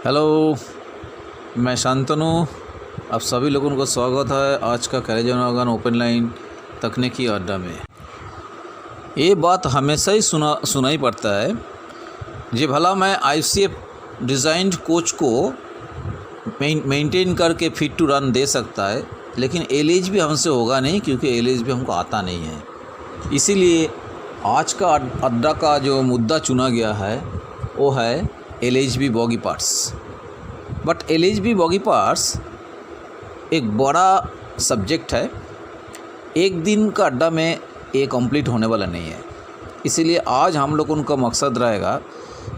Hello, मैं शांतनु। आप सभी लोगों को स्वागत है आज का कैरेजन ओपन लाइन तकनीकी अड्डा में। ये बात हमेशा ही सुनाई पड़ता है जी, भला मैं ICF डिज़ाइंड कोच को मेंटेन करके फिट टू रन दे सकता है, लेकिन LHB हमसे होगा नहीं क्योंकि LHB हमको आता नहीं है। इसीलिए आज का अड्डा का जो मुद्दा चुना गया है वो है LHB boggy parts. But LHB boggy parts एक बड़ा सब्जेक्ट है, एक दिन का अड्डा में ये कंप्लीट होने वाला नहीं है। इसीलिए आज हम लोगों का मकसद रहेगा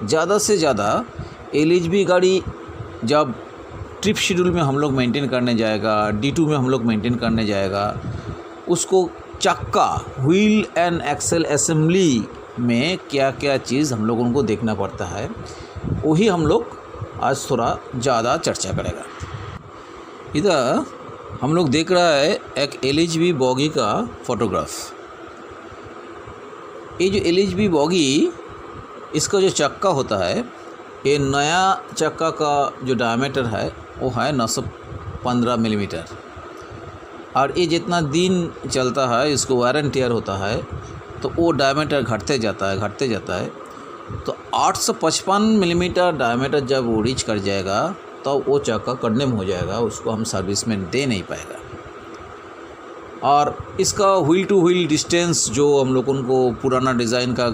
ज़्यादा से ज़्यादा LHB गाड़ी जब ट्रिप शेड्यूल में हम लोग मेंटेन करने जाएगा, D2 में हम लोग मेंटेन करने जाएगा, उसको चक्का व्हील एंड एक्सेल असेंबली में क्या क्या चीज़ हम लोगों को देखना पड़ता है, वही हम लोग आज थोड़ा ज़्यादा चर्चा करेगा। इधर हम लोग देख रहा है एक LHB बॉगी का फोटोग्राफ। ये जो LHB बॉगी, इसका जो चक्का होता है, ये नया चक्का का जो डायमीटर है वो है 915 मिलीमीटर, और ये जितना दिन चलता है इसको वायर एंड टियर होता है तो वो डायमीटर घटते जाता है। तो 855 मिलीमीटर डायमीटर जब वो रीच कर जाएगा तो वो चक्का कंडेम हो जाएगा, उसको हम सर्विस में दे नहीं पाएगा। और इसका व्हील टू व्हील डिस्टेंस जो हम लोगों को पुराना डिज़ाइन का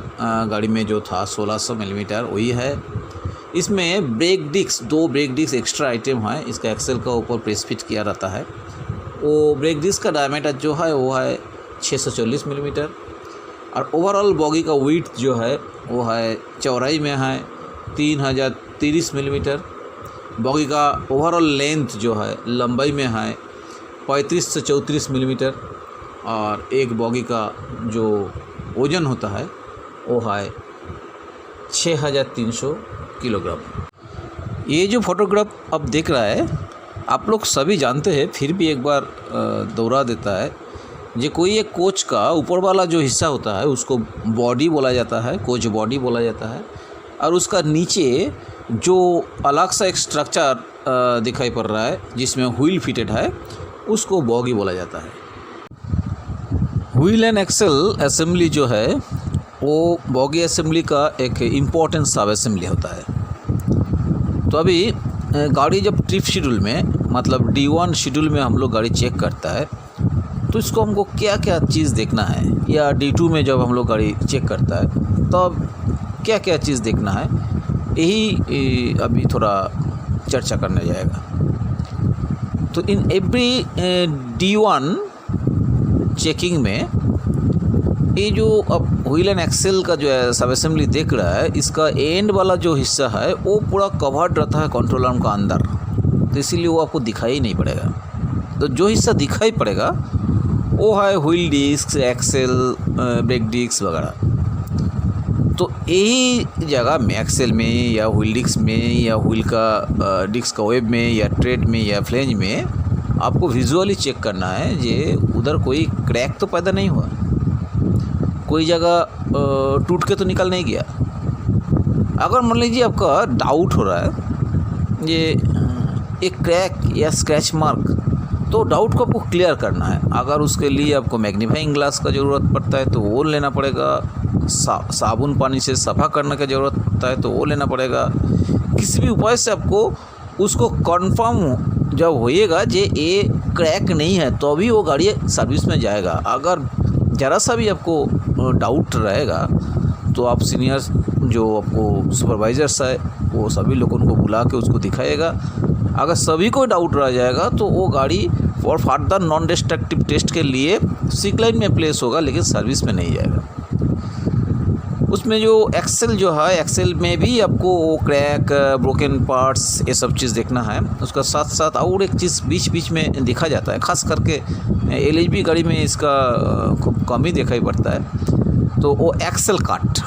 गाड़ी में जो था 1600 मिलीमीटर वही है। इसमें brake disc, 2 brake disc extra item है, इसका एक्सेल का ऊपर प्रेस फिट किया रहता है। वो ब्रेक डिस्क का डायमीटर जो है वो है 640 मिलीमीटर, और ओवरऑल बॉगी का वेट जो है वो है चौड़ाई में है 3030 मिलीमीटर। बॉगी का ओवरऑल लेंथ जो है लंबाई में है 35 से 34 मिलीमीटर, और एक बॉगी का जो वज़न होता है वो है 6300 किलोग्राम। ये जो फोटोग्राफ आप देख रहा है आप लोग सभी जानते हैं, फिर भी एक बार दोहरा देता है। जो कोई एक कोच का ऊपर वाला जो हिस्सा होता है उसको बॉडी बोला जाता है, कोच बॉडी बोला जाता है, और उसका नीचे जो अलग सा एक स्ट्रक्चर दिखाई पड़ रहा है जिसमें व्हील फिटेड है उसको बॉगी बोला जाता है। व्हील एंड एक्सेल असेंबली जो है वो बॉगी असेंबली का एक इम्पोर्टेंट सब असेंबली होता है। तो अभी गाड़ी जब ट्रिप शेड्यूल में मतलब D1 शेड्यूल में हम लोग गाड़ी चेक करता है तो इसको हमको क्या क्या चीज़ देखना है, या D2 में जब हम लोग गाड़ी चेक करता है तब क्या क्या चीज़ देखना है, यही अभी थोड़ा चर्चा करने जाएगा। तो इन एवरी D1 चेकिंग में ये जो अब व्हील एंड एक्सेल का जो है सब असेंबली देख रहा है, इसका एंड वाला जो हिस्सा है वो पूरा कवर्ड रहता है कंट्रोल आर्म का अंदर, तो इसीलिए वो आपको दिखाई नहीं पड़ेगा। तो जो हिस्सा दिखाई पड़ेगा वो है wheel disc, axle, brake disc वगैरह। तो यही जगह में एक्सेल में या व्हील डिस्क में या व्हील का डिस्क का वेब में या ट्रेड में या फ्लेंज में आपको विजुअली चेक करना है जे उधर कोई क्रैक तो पैदा नहीं हुआ, कोई जगह टूट के तो निकल नहीं गया। अगर मान लीजिए आपका डाउट हो रहा है ये एक क्रैक या स्क्रैच मार्क, तो डाउट को आपको क्लियर करना है। अगर उसके लिए आपको मैग्नीफाइंग ग्लास का ज़रूरत पड़ता है तो वो लेना पड़ेगा, साबुन पानी से सफ़ा करने का ज़रूरत पड़ता है तो वो लेना पड़ेगा। किसी भी उपाय से आपको उसको कंफर्म जब होइएगा जे ये क्रैक नहीं है तो अभी वो गाड़ी सर्विस में जाएगा। अगर ज़रा सा भी आपको डाउट रहेगा तो आप सीनियर जो आपको सुपरवाइजर्स है वो सभी लोगों को बुला के उसको दिखाएगा। अगर सभी को डाउट रह जाएगा तो वो गाड़ी for further non destructive test के लिए सिक लाइन में प्लेस होगा, लेकिन सर्विस में नहीं जाएगा। उसमें जो एक्सेल जो है, एक्सेल में भी आपको वो क्रैक, ब्रोकन पार्ट्स, ये सब चीज़ देखना है। उसका साथ साथ और एक चीज़ बीच बीच में दिखा जाता है, ख़ास करके LHB गाड़ी में इसका खूब कम ही दिखाई पड़ता है। तो वो एक्सेल काट,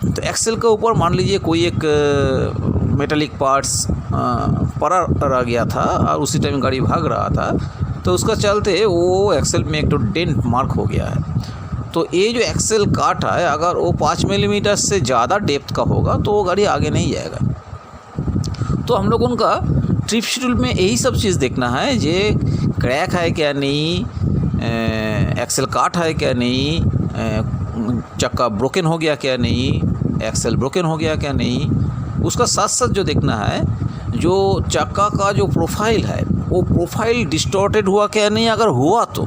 तो एक्सेल के ऊपर मान लीजिए कोई एक मेटालिक पार्ट्स पड़ा रह गया था और उसी टाइम गाड़ी भाग रहा था, तो उसका चलते वो एक्सेल में एक तो डेंट मार्क हो गया है। तो ये जो एक्सेल काट है अगर वो 5 मिलीमीटर से ज़्यादा डेप्थ का होगा तो वो गाड़ी आगे नहीं जाएगा। तो हम लोगों का ट्रिप शेड्यूल में यही सब चीज़ देखना है, जे क्रैक है क्या नहीं, एक्सेल काट है क्या नहीं, चक्का ब्रोकन हो गया क्या नहीं, एक्सेल ब्रोकन हो गया क्या नहीं। उसका साथ साथ जो देखना है, जो चक्का का जो प्रोफाइल है वो प्रोफाइल डिस्टॉर्टेड हुआ क्या नहीं, अगर हुआ तो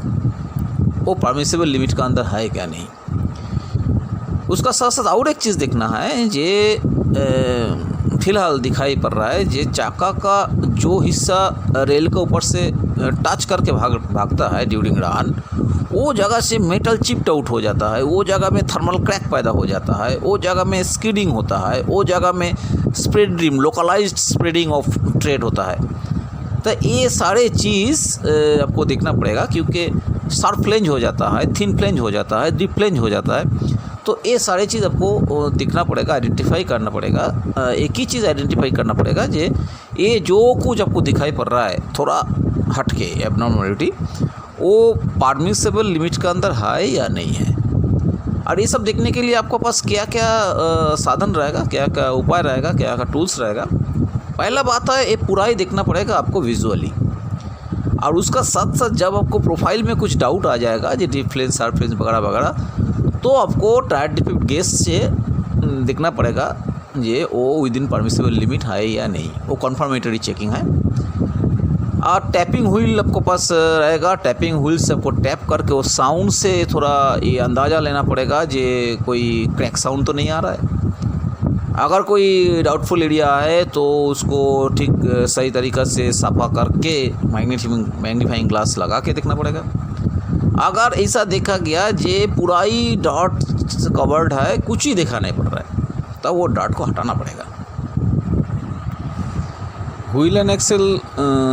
वो परमिसिबल लिमिट का अंदर है क्या नहीं। उसका साथ साथ और एक चीज़ देखना है, जे फिलहाल दिखाई पड़ रहा है, जे चक्का का जो हिस्सा रेल के ऊपर से टच करके भागता है ड्यूरिंग रन, वो जगह से मेटल चिप्ड आउट हो जाता है, वो जगह में थर्मल क्रैक पैदा हो जाता है, वो जगह में स्किडिंग होता है, वो जगह में spread rim localized spreading of tread होता है। तो ये सारे चीज़ आपको देखना पड़ेगा, क्योंकि शार्प फ्लेंज हो जाता है, थिन फ्लेंज हो जाता है, डीप फ्लेंज हो जाता है। तो ये सारे चीज़ आपको दिखना पड़ेगा, आइडेंटिफाई करना पड़ेगा। एक ही चीज़ आइडेंटिफाई करना पड़ेगा, जे ये जो कुछ आपको दिखाई पड़ रहा है थोड़ा हटके एबनॉर्मलिटी, वो परमिसिबल लिमिट के अंदर है या नहीं है। और ये सब देखने के लिए आपके पास क्या क्या साधन रहेगा, क्या क्या उपाय रहेगा, क्या क्या टूल्स रहेगा। पहला बात है, ये पूरा ही देखना पड़ेगा आपको विजुअली, और उसका साथ साथ जब आपको प्रोफाइल में कुछ डाउट आ जाएगा, जो डीप फ्लेंज शार्प फ्लेंज वगैरह वगैरह, तो आपको टायर डिफेक्ट गेज से देखना पड़ेगा ये वो विद इन परमिसिबल लिमिट है या नहीं, वो कन्फर्मेटरी चेकिंग है। और टैपिंग व्हील आपको पास रहेगा, टैपिंग व्हील से आपको टैप करके वो साउंड से थोड़ा ये अंदाज़ा लेना पड़ेगा जे कोई क्रैक साउंड तो नहीं आ रहा है। अगर कोई डाउटफुल एरिया है तो उसको ठीक सही तरीक़ा से सफा करके मैग्नीफाइंग ग्लास लगा के देखना पड़ेगा। अगर ऐसा देखा गया जे पूरा ही डॉट कवर्ड है, कुछ ही देखा नहीं पड़ रहा है, तब वो डॉट को हटाना पड़ेगा। व्हील एंड एक्सेल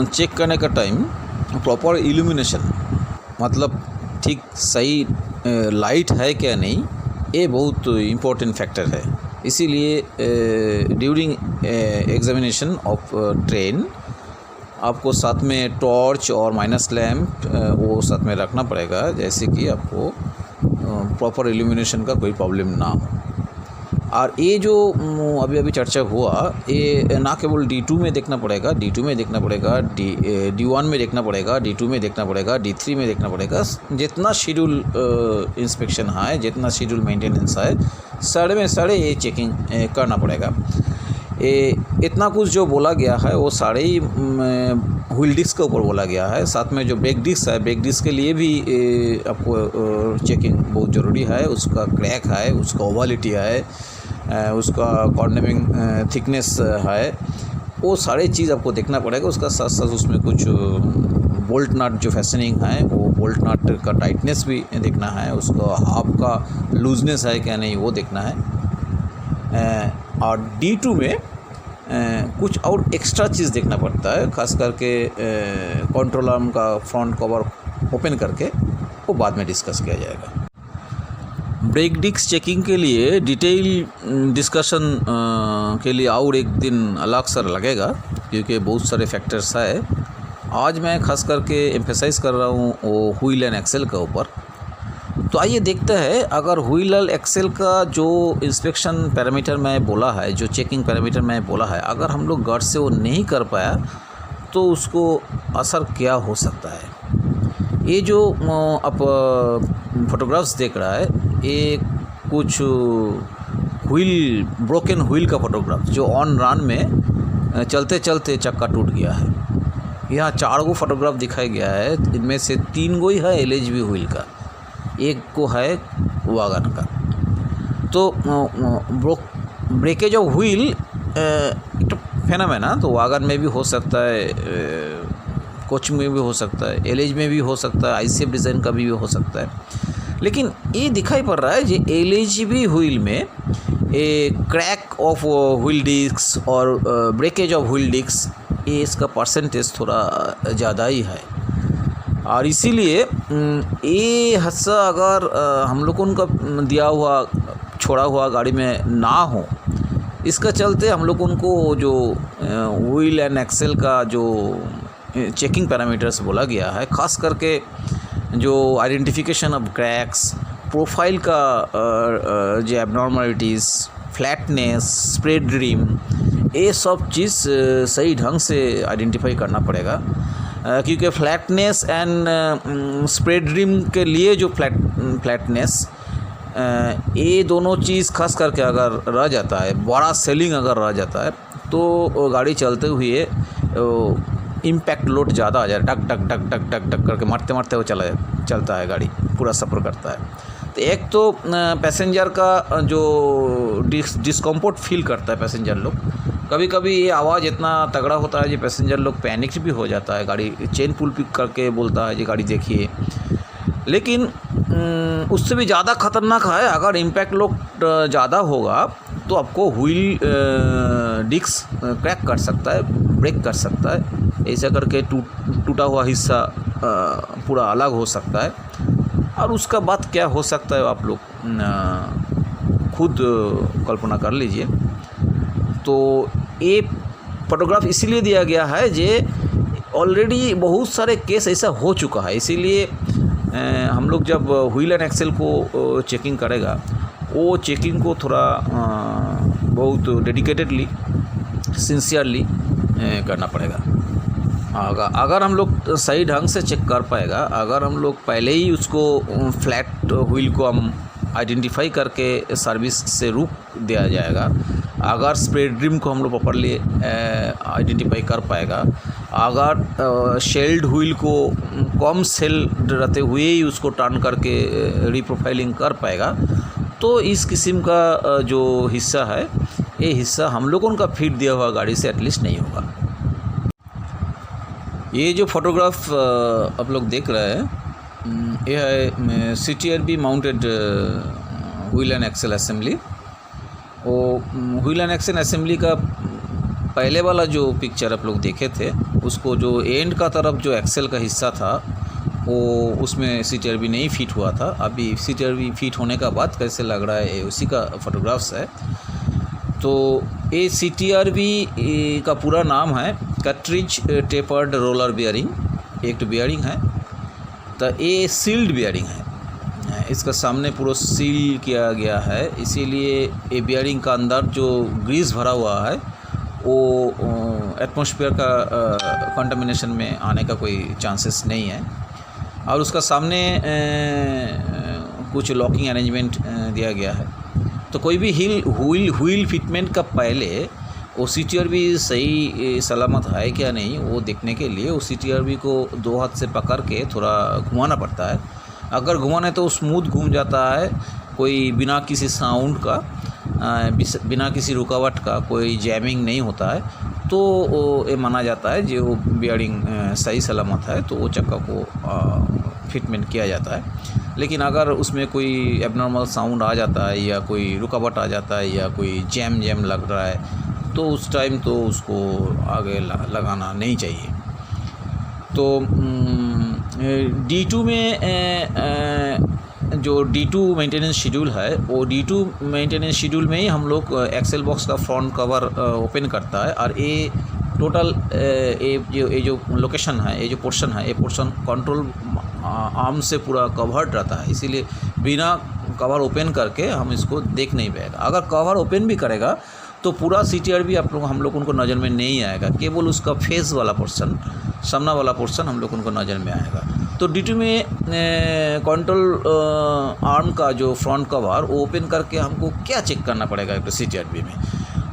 चेक करने का टाइम प्रॉपर इल्यूमिनेशन, मतलब ठीक सही लाइट है क्या नहीं, ये बहुत इम्पोर्टेंट फैक्टर है। इसीलिए ड्यूरिंग एग्जामिनेशन ऑफ ट्रेन आपको साथ में टॉर्च और माइनस लैम्प वो साथ में रखना पड़ेगा, जैसे कि आपको प्रॉपर इल्यूमिनेशन का कोई प्रॉब्लम ना हो। और ये जो अभी चर्चा हुआ, ये ना केवल D2 में देखना पड़ेगा, D2 में देखना पड़ेगा, D1 में देखना पड़ेगा, D2 में देखना पड़ेगा, D3 में देखना पड़ेगा। जितना शेड्यूल इंस्पेक्शन है, जितना शेड्यूल मेंटेनेंस है, सारे में सारे ये चेकिंग करना पड़ेगा। इतना कुछ जो बोला गया है वो सारे ही व्हील डिस्क के ऊपर बोला गया है। साथ में जो ब्रेक डिस्क है, ब्रेक डिस्क के लिए भी आपको चेकिंग बहुत ज़रूरी है। उसका क्रैक है, उसका ओवलिटी है, उसका कॉर्नरिंग थिकनेस है, वो सारे चीज़ आपको देखना पड़ेगा। उसका साथ साथ उसमें कुछ बोल्ट नट जो फैसनिंग है, वो बोल्ट नट का टाइटनेस भी देखना है, उसका हाफ का लूजनेस है क्या नहीं वो देखना है। और D2 में कुछ और एक्स्ट्रा चीज़ देखना पड़ता है, खास करके कंट्रोल आर्म का फ्रंट कवर ओपन करके, वो बाद में डिस्कस किया जाएगा। ब्रेक डिस्क चेकिंग के लिए डिटेल डिस्कशन के लिए और एक दिन अलग से लगेगा, क्योंकि बहुत सारे फैक्टर्स है। आज मैं खास करके एम्फेसाइज कर रहा हूँ वो व्हील एंड एक्सेल के ऊपर। तो आइए देखते हैं, अगर व्हील एंड एक्सेल का जो इंस्पेक्शन पैरामीटर मैं बोला है, जो चेकिंग पैरामीटर मैं बोला है, अगर हम लोग गट से वो नहीं कर पाया तो उसको असर क्या हो सकता है। ये जो आप फोटोग्राफ्स देख रहा है, ये कुछ व्हील ब्रोकन व्हील का फोटोग्राफ जो ऑन रन में चलते चलते चक्का टूट गया है। यहाँ 4 गो फोटोग्राफ दिखाया गया है, इनमें से 3 गो ही है LHB व्हील का, एक को है वागन का। तो ब्रेकेज ऑफ व्हील एक फेनोमेना तो वागन में भी हो सकता है, कोच में भी हो सकता है, LH में भी हो सकता है, ICF डिज़ाइन का भी हो सकता है। लेकिन ये दिखाई पड़ रहा है जो LHB व्हील में क्रैक ऑफ व्हील डिस्क और ब्रेकेज ऑफ व्हील डिस्क, ये इसका परसेंटेज थोड़ा ज़्यादा ही है। और इसीलिए ये हादसा अगर हम लोगों का दिया हुआ छोड़ा हुआ गाड़ी में ना हो, इसका चलते हम लोगों को जो व्हील एंड एक्सेल का जो चेकिंग पैरामीटर्स बोला गया है, ख़ास करके जो आइडेंटिफिकेशन ऑफ क्रैक्स, प्रोफाइल का जो एबनॉर्मलिटीज़, फ्लैटनेस, स्प्रेड रिम, ये सब चीज़ सही ढंग से आइडेंटिफाई करना पड़ेगा, क्योंकि फ्लैटनेस एंड स्प्रेड रिम के लिए जो फ्लैटनेस ये दोनों चीज़ खास करके अगर रह जाता है, बड़ा सेलिंग अगर रह जाता है, तो गाड़ी चलते हुए इम्पैक्ट लोड ज़्यादा आ जाए, duck duck duck duck duck duck करके मारते मारते वो चलता है, गाड़ी पूरा सफ़र करता है। तो एक तो पैसेंजर का जो डिस्कम्फर्ट फील करता है पैसेंजर लोग, कभी कभी ये आवाज़ इतना तगड़ा होता है जो पैसेंजर लोग पैनिक भी हो जाता है, गाड़ी चेन पुल पिक करके बोलता है जी गाड़ी देखिए। लेकिन उससे भी ज़्यादा ख़तरनाक है, अगर इम्पैक्ट लोड ज़्यादा होगा तो आपको व्हील डिस्क क्रैक कर सकता है, ब्रेक कर सकता है, ऐसा करके टूटा हुआ हिस्सा पूरा अलग हो सकता है। और उसका बाद क्या हो सकता है आप लोग खुद कल्पना कर लीजिए। तो ये फोटोग्राफ इसीलिए दिया गया है जे ऑलरेडी बहुत सारे केस ऐसा हो चुका है, इसीलिए हम लोग जब व्हील एंड एक्सेल को चेकिंग करेगा, वो चेकिंग को थोड़ा बहुत डेडिकेटेडली सिंसियरली करना पड़ेगा। अगर हम लोग सही ढंग से चेक कर पाएगा, अगर हम लोग पहले ही उसको फ्लैट व्हील को हम आइडेंटिफाई करके सर्विस से रुक दिया जाएगा, अगर स्प्रेड रिम को हम लोग प्रॉपरली आइडेंटिफाई कर पाएगा, अगर शेल्ड व्हील को कम सेल रहते हुए ही उसको टर्न करके रीप्रोफाइलिंग कर पाएगा, तो इस किस्म का जो हिस्सा है, ये हिस्सा हम लोगों का फिट दिया हुआ गाड़ी से एटलीस्ट नहीं होगा। ये जो फोटोग्राफ आप लोग देख रहे हैं, ये है CTRB mounted wheel and axle assembly. वो व्हील एंड एक्सेल असेंबली का पहले वाला जो पिक्चर आप लोग देखे थे, उसको जो एंड का तरफ जो एक्सेल का हिस्सा था वो उसमें CTRB नहीं फिट हुआ था। अभी CTRB फिट होने का बाद कैसे लग रहा है, उसी का फोटोग्राफ्स है। तो ये CTRB का पूरा नाम है कैट्रिज टेपर्ड रोलर बियरिंग, एक तो बियरिंग है, तो ये सील्ड बियरिंग है, इसका सामने पूरा सील किया गया है, इसीलिए ये बियरिंग का अंदर जो ग्रीस भरा हुआ है वो एटमॉस्फेयर का कंटामिनेशन में आने का कोई चांसेस नहीं है। और उसका सामने कुछ लॉकिंग अरेंजमेंट दिया गया है। तो कोई भी व्हील फिटमेंट का पहले वो CTRB सही सलामत है क्या नहीं, वो देखने के लिए वो CTRB को 2 हाथ से पकड़ के थोड़ा घुमाना पड़ता है। अगर घुमाने तो स्मूथ घूम जाता है, कोई बिना किसी साउंड का, बिना किसी रुकावट का कोई जैमिंग नहीं होता है, तो ये माना जाता है जो बियरिंग सही सलामत है, तो वो चक्का को फिटमेंट किया जाता है। लेकिन अगर उसमें कोई एबनॉर्मल साउंड आ जाता है या कोई रुकावट आ जाता है या कोई जैम लग रहा है, तो उस टाइम तो उसको आगे लगाना नहीं चाहिए। तो D2 में जो D2 मेंटेनेंस शेड्यूल है, वो D2 मेंटेनेंस शेड्यूल में ही हम लोग एक्सेल बॉक्स का फ्रंट कवर ओपन करता है। और ये टोटल ये जो लोकेशन है, ये जो पोर्शन है, ये पोर्शन कंट्रोल आर्म से पूरा कवर्ड रहता है, इसीलिए बिना कवर ओपन करके हम इसको देख नहीं पाएगा। अगर कवर ओपन भी करेगा तो पूरा CTRB हम लोग उनको नज़र में नहीं आएगा, केवल उसका फेस वाला पोर्शन, सामना वाला पोर्शन हम लोग उनको नज़र में आएगा। तो D2 में कंट्रोल आर्म का जो फ्रंट कवर वो ओपन करके हमको क्या चेक करना पड़ेगा, एक तो CTRB में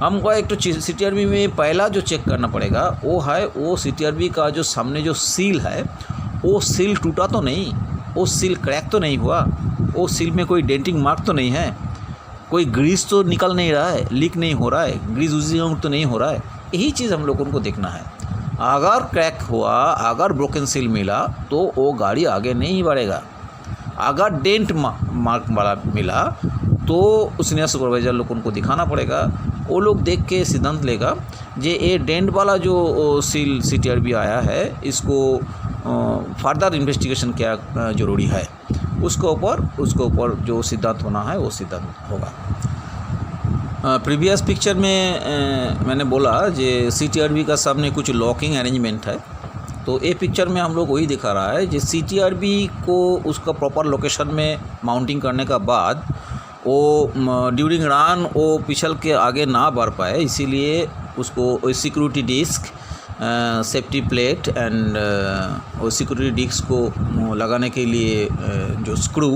हमको एक तो CTRB में पहला जो चेक करना पड़ेगा वो है, वो CTRB का जो सामने जो सील है, वो सील टूटा तो नहीं, वो सील क्रैक तो नहीं हुआ, वो सील में कोई डेंटिंग मार्क तो नहीं है, कोई ग्रीस तो निकल नहीं रहा है, लीक नहीं हो रहा है, ग्रीस यूजिंग तो नहीं हो रहा है। यही चीज़ हम लोगों को देखना है। अगर क्रैक हुआ, अगर ब्रोकन सील मिला, तो वो गाड़ी आगे नहीं बढ़ेगा। अगर डेंट मार्क वाला मिला तो सीनियर सुपरवाइज़र लोग उनको दिखाना पड़ेगा। वो लोग देख के सिद्धांत लेगा जे ये डेंट वाला जो सील CTRB आया है, इसको फर्दर इन्वेस्टिगेशन क्या ज़रूरी है, उसके ऊपर जो सिद्धांत होना है वो सिद्धांत होगा। प्रीवियस पिक्चर में मैंने बोला जे CTRB का सामने कुछ लॉकिंग अरेंजमेंट है, तो ये पिक्चर में हम लोग वही दिखा रहा है जे CTRB को उसका प्रॉपर लोकेशन में माउंटिंग करने का बाद वो ड्यूरिंग रन वो पिछल के आगे ना बढ़ पाए, इसीलिए उसको security disc, safety plate and वो सिक्योरिटी डिस्क को लगाने के लिए जो स्क्रू,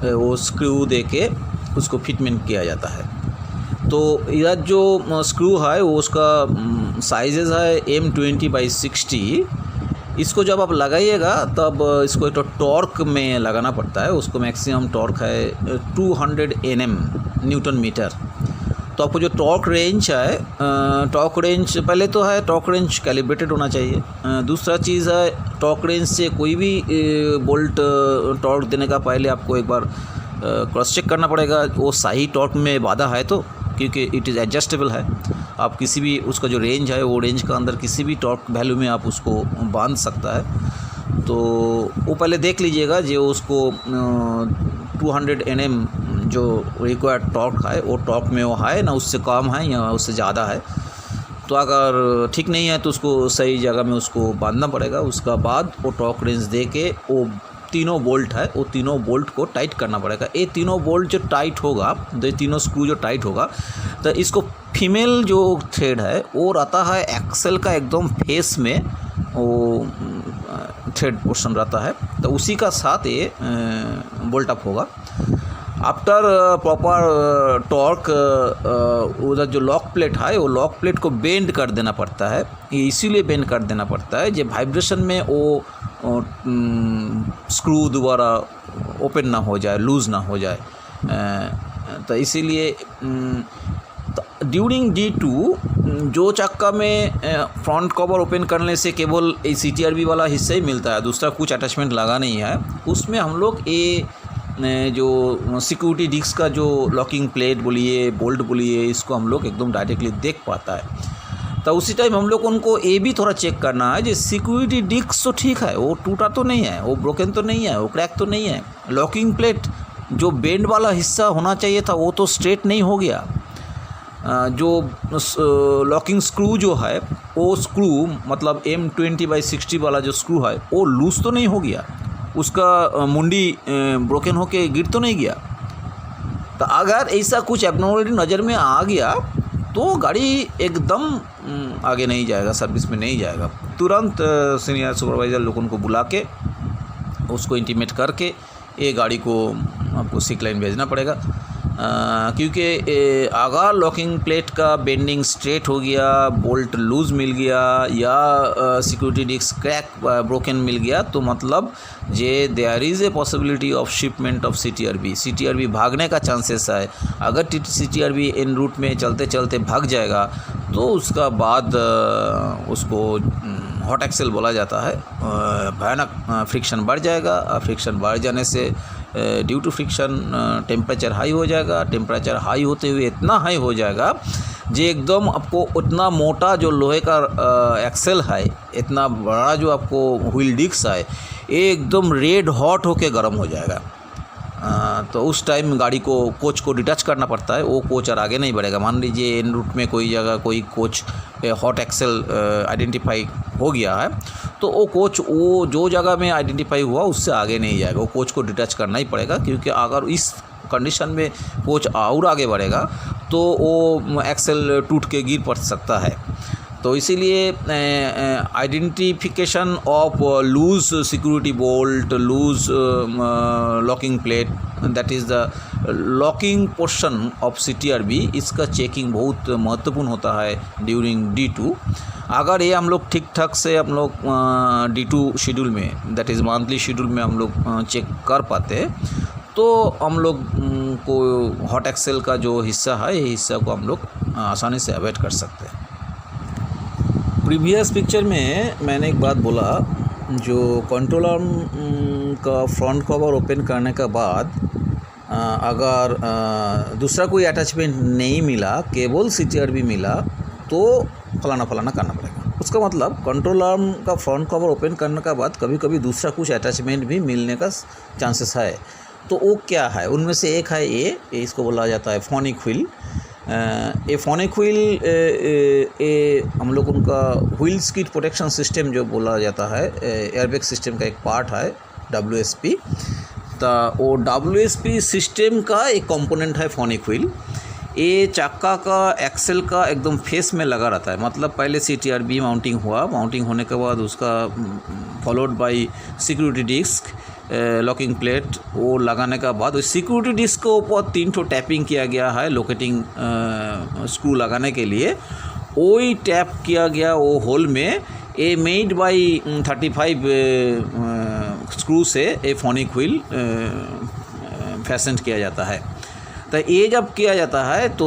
वो स्क्रू दे के उसको फिटमेंट किया जाता है। तो यह जो स्क्रू है वो उसका साइजेज़ है M20/60। इसको जब आप लगाइएगा तब इसको एक तो टॉर्क में लगाना पड़ता है, उसको मैक्सिमम टॉर्क है 200 Nm न्यूटन मीटर। तो आपको जो टॉर्क रेंज है, टॉर्क रेंज पहले तो है टॉर्क रेंज कैलिब्रेटेड होना चाहिए। दूसरा चीज़ है टॉर्क रेंज से कोई भी बोल्ट टॉर्क देने का पहले आपको एक बार क्रॉस चेक करना पड़ेगा वो सही टॉर्क में बांधा है तो, क्योंकि इट इज़ एडजस्टेबल है। आप किसी भी उसका जो रेंज है वो रेंज का अंदर किसी भी टॉर्क वैल्यू में आप उसको बांध सकता है। तो वो पहले देख लीजिएगा जो उसको 200 Nm जो रिक्वायर्ड टॉर्क है वो टॉर्क में वो है ना, उससे कम है या उससे ज़्यादा है। तो अगर ठीक नहीं है तो उसको सही जगह में उसको बांधना पड़ेगा। उसका बाद वो टॉर्क रेंज दे के वो तीनों बोल्ट है वो तीनों बोल्ट को टाइट करना पड़ेगा। ये तीनों बोल्ट जो टाइट होगा, तो ये तीनों स्क्रू जो टाइट होगा, तो इसको फीमेल जो थ्रेड है वो रहता है एक्सेल का एकदम फेस में, वो थ्रेड पोर्शन रहता है, तो उसी का साथ ये बोल्ट अप होगा। आफ्टर प्रॉपर टॉर्क उधर जो लॉक प्लेट है वो लॉक प्लेट को बेंड कर देना पड़ता है। ये इसीलिए बेंड कर देना पड़ता है जो वाइब्रेशन में वो स्क्रू दोबारा ओपन ना हो जाए, लूज़ ना हो जाए। तो इसीलिए ड्यूरिंग D2 जो चक्का में फ्रंट कवर ओपन करने से केवल CTRB वाला हिस्सा ही मिलता है, दूसरा कुछ अटैचमेंट लगा नहीं है। उसमें हम लोग ये जो सिक्योरिटी डिस्क का जो लॉकिंग प्लेट बोलिए, बोल्ट बोलिए, इसको हम लोग एकदम डायरेक्टली देख पाता है। तो उसी टाइम हम लोग उनको ये भी थोड़ा चेक करना है जो सिक्योरिटी डिस्क तो ठीक है, वो टूटा तो नहीं है, वो ब्रोकन तो नहीं है, वो क्रैक तो नहीं है। लॉकिंग प्लेट जो बेंड वाला हिस्सा होना चाहिए था वो तो स्ट्रेट नहीं हो गया। जो लॉकिंग स्क्रू जो है वो स्क्रू मतलब M20/60 वाला जो स्क्रू है वो लूज़ तो नहीं हो गया, उसका मुंडी ब्रोकन होके गिर तो नहीं गया। तो अगर ऐसा कुछ एब्नॉर्मलिटी नज़र में आ गया तो गाड़ी एकदम आगे नहीं जाएगा, सर्विस में नहीं जाएगा। तुरंत सीनियर सुपरवाइज़र लोगों को बुला के उसको इंटीमेट करके ये गाड़ी को आपको सिक लाइन भेजना पड़ेगा। क्योंकि अगर लॉकिंग प्लेट का बेंडिंग स्ट्रेट हो गया, बोल्ट लूज़ मिल गया या सिक्योरिटी डिस्क क्रैक ब्रोकन मिल गया तो मतलब जे there is a possibility of shipment of CTRB भागने का चांसेस है। अगर CTRB इन रूट में चलते चलते भाग जाएगा तो उसका बाद उसको हॉट एक्सेल बोला जाता है। भयानक फ्रिक्शन बढ़ जाएगा। फ्रिक्शन बढ़ जाने से due to friction temperature high हो जाएगा। टेम्परेचर हाई होते हुए इतना हाई हो जाएगा जो एकदम आपको उतना मोटा जो लोहे का एक्सेल है, इतना बड़ा जो आपको व्हील डिस्क है, ये एकदम रेड हॉट होके गर्म हो जाएगा। तो उस टाइम गाड़ी को कोच को डिटैच करना पड़ता है, वो कोच और आगे नहीं बढ़ेगा। मान लीजिए इन रूट में कोई जगह कोई कोच हॉट एक्सेल आइडेंटिफाई हो गया है तो वो कोच वो जो जगह में आइडेंटिफाई हुआ उससे आगे नहीं जाएगा, वो कोच को डिटैच करना ही पड़ेगा। क्योंकि अगर इस कंडीशन में कोच और आगे बढ़ेगा तो वो एक्सेल टूट के गिर पड़ सकता है। तो इसीलिए identification of loose security bolt, loose locking plate, that is the locking portion of CTRB, इसका चेकिंग बहुत महत्वपूर्ण होता है ड्यूरिंग D2। अगर ये हम लोग ठीक ठाक से हम लोग D2 शेड्यूल में, दैट इज़ मंथली शेड्यूल में हम लोग चेक कर पाते तो हम लोग को हॉट एक्सेल का जो हिस्सा है ये हिस्सा को हम लोग आसानी से अवॉइड कर सकते हैं। प्रीवियस पिक्चर में मैंने एक बात बोला, जो कंट्रोल आर्म का फ्रंट कवर ओपन करने के बाद अगर दूसरा कोई अटैचमेंट नहीं मिला, केवल CTRB मिला तो फलाना फलाना करना पड़ेगा। उसका मतलब कंट्रोल आर्म का फ्रंट कवर ओपन करने के बाद कभी कभी दूसरा कुछ अटैचमेंट भी मिलने का चांसेस है। तो वो क्या है, उनमें से एक है ये इसको बोला जाता है फोनिक व्हील। ये फोनिक व्हील हम लोग उनका व्हील स्किड प्रोटेक्शन सिस्टम जो बोला जाता है, एयरबैग सिस्टम का एक पार्ट है WSP। तो वो WSP सिस्टम का एक कंपोनेंट है फोनिक व्हील। ये चक्का का एक्सेल का एकदम फेस में लगा रहता है। मतलब पहले CTRB माउंटिंग हुआ, माउंटिंग होने के बाद उसका followed by security disc, locking plate, वो लगाने के बाद उस सिक्योरिटी डिस्क के ऊपर 3 ठो टैपिंग किया गया है लोकेटिंग स्क्रू लगाने के लिए। वही टैप किया गया वो होल में ए मेड बाय 35 स्क्रू से ए फोनिक व्हील फैशन किया जाता है। तो ये जब किया जाता है तो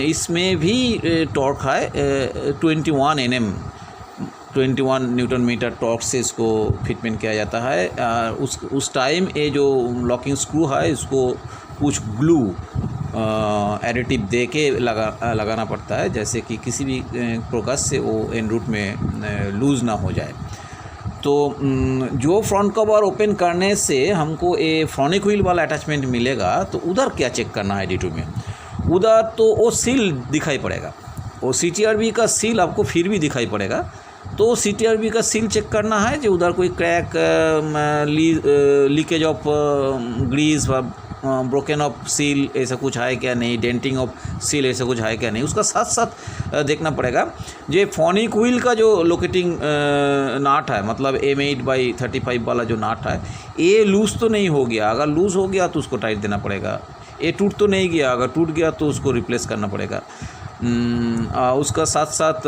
इसमें भी टॉर्क है 21 Nm, 21 न्यूटन मीटर टॉर्क से इसको फिटमेंट किया जाता है। उस टाइम ये जो लॉकिंग स्क्रू है इसको कुछ ग्लू एडिटिव दे के लगाना पड़ता है, जैसे कि किसी भी प्रकार से वो एन रूट में लूज़ ना हो जाए। तो जो फ्रंट कवर ओपन करने से हमको ये फ्रॉनिक व्हील वाला अटैचमेंट मिलेगा, तो उधर क्या चेक करना है D2 में? उधर तो वो सील दिखाई पड़ेगा, वो CTRB का सील आपको फिर भी दिखाई पड़ेगा। तो CTRB का सील चेक करना है जो उधर कोई crack, leakage of grease, broken of seal ऐसा कुछ है क्या नहीं, डेंटिंग ऑफ सील ऐसा कुछ है क्या नहीं, उसका साथ साथ देखना पड़ेगा। ये फोनिक व्हील का जो लोकेटिंग नाट है, मतलब M8/35 वाला जो नाट है, ये लूज़ तो नहीं हो गया। अगर लूज़ हो गया तो उसको टाइट देना पड़ेगा। ये टूट तो नहीं गया, अगर टूट गया तो उसको रिप्लेस करना पड़ेगा। उसका साथ साथ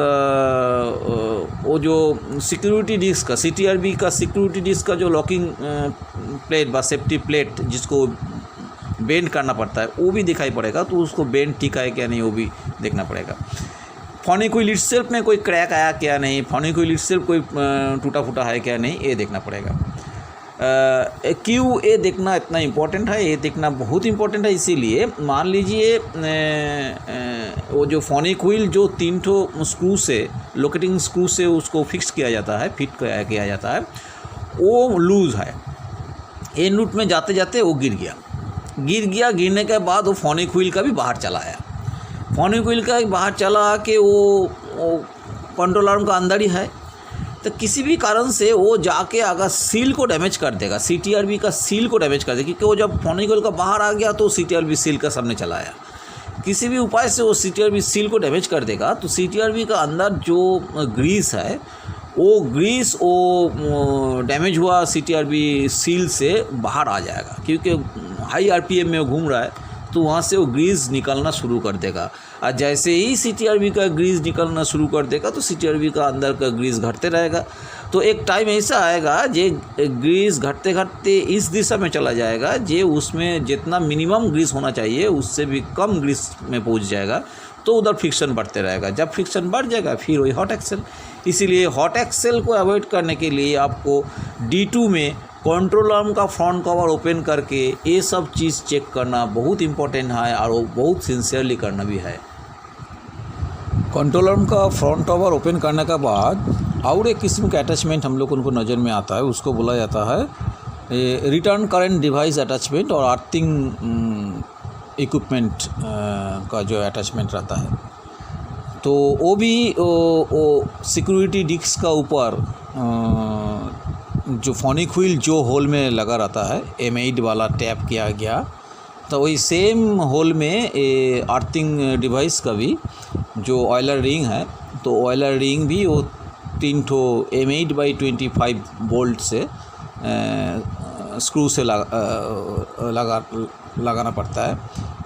वो जो सिक्योरिटी डिस्क का, CTRB का सिक्योरिटी डिस्क का जो लॉकिंग प्लेट व सेफ्टी प्लेट जिसको बेंड करना पड़ता है, वो भी दिखाई पड़ेगा। तो उसको बेंड ठीक है क्या नहीं वो भी देखना पड़ेगा। फोनिक व्हील इटसेल्फ में कोई क्रैक आया क्या नहीं, फोनिक व्हील इटसेल्फ कोई टूटा फूटा है क्या नहीं, ये देखना पड़ेगा। क्यों ये देखना इतना इम्पोर्टेंट है? ये देखना बहुत इम्पोर्टेंट है इसीलिए, मान लीजिए वो जो फोनिक व्हील जो 3 ठो स्क्रू से, लोकेटिंग स्क्रू से उसको फिक्स किया जाता है, फिट किया जाता है, वो लूज़ है। एन रूट में जाते जाते वो गिर गया। गिरने के बाद वो फोनिक व्हील का भी बाहर चला आया। फोनिक व्हील का बाहर चला आके वो कंट्रोल आर्म का अंदर ही है। तो किसी भी कारण से वो जाके अगर सील को डैमेज कर देगा, CTRB का सील को डैमेज कर देगा, क्योंकि वो जब फोनिक व्हील का बाहर आ गया तो CTRB सील का सामने चला आया। किसी भी उपाय से वो CTRB सील को डैमेज कर देगा तो CTRB का अंदर जो ग्रीस है, वो ग्रीस वो डैमेज हुआ CTRB सील से बाहर आ जाएगा, क्योंकि हाई RPM में वो घूम रहा है, तो वहाँ से वो ग्रीस निकलना शुरू कर देगा। और जैसे ही CTRB का ग्रीस निकलना शुरू कर देगा तो CTRB का अंदर का ग्रीस घटते रहेगा। तो एक टाइम ऐसा आएगा जे ग्रीस घटते घटते इस दिशा में चला जाएगा, जे उसमें जितना मिनिमम ग्रीस होना चाहिए उससे भी कम ग्रीस में पहुंच जाएगा। तो उधर फ्रिक्शन बढ़ते रहेगा। जब फ्रिक्शन बढ़ जाएगा फिर वही हॉट एक्सेल। इसीलिए हॉट एक्सेल को अवॉइड करने के लिए आपको D2 में कंट्रोल आर्म का फ्रंट कवर ओपन करके ये सब चीज़ चेक करना बहुत इम्पोर्टेंट है, और वो बहुत सिंसियरली करना भी है। कंट्रोल आर्म का फ्रंट कवर ओपन करने के बाद और एक किस्म का अटैचमेंट हम लोग उनको नज़र में आता है, उसको बोला जाता है रिटर्न करंट डिवाइस अटैचमेंट और अर्थिंग इक्विपमेंट का जो अटैचमेंट रहता है। तो वो भी सिक्योरिटी डिस्क का ऊपर जो फोनिक व्हील जो होल में लगा रहता है, M8 वाला टैप किया गया, तो वही सेम होल में अर्थिंग डिवाइस का भी जो ऑयलर रिंग है, तो ऑयलर रिंग भी वो 3 ठो M8/25 बोल्ट से स्क्रू से लगाना पड़ता है।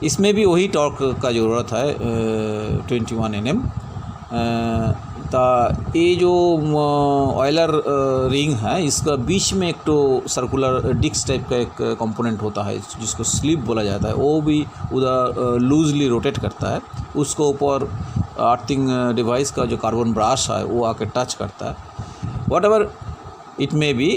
इसमें भी वही टॉर्क का ज़रूरत है 21 Nm। ये जो ऑयलर रिंग है, इसका बीच में एक तो सर्कुलर डिस्क टाइप का एक कंपोनेंट होता है जिसको स्लिप बोला जाता है, वो भी उधर लूजली रोटेट करता है। उसको ऊपर अर्थिंग डिवाइस का जो कार्बन ब्रश है वो आके टच करता है। वॉट एवर इट में भी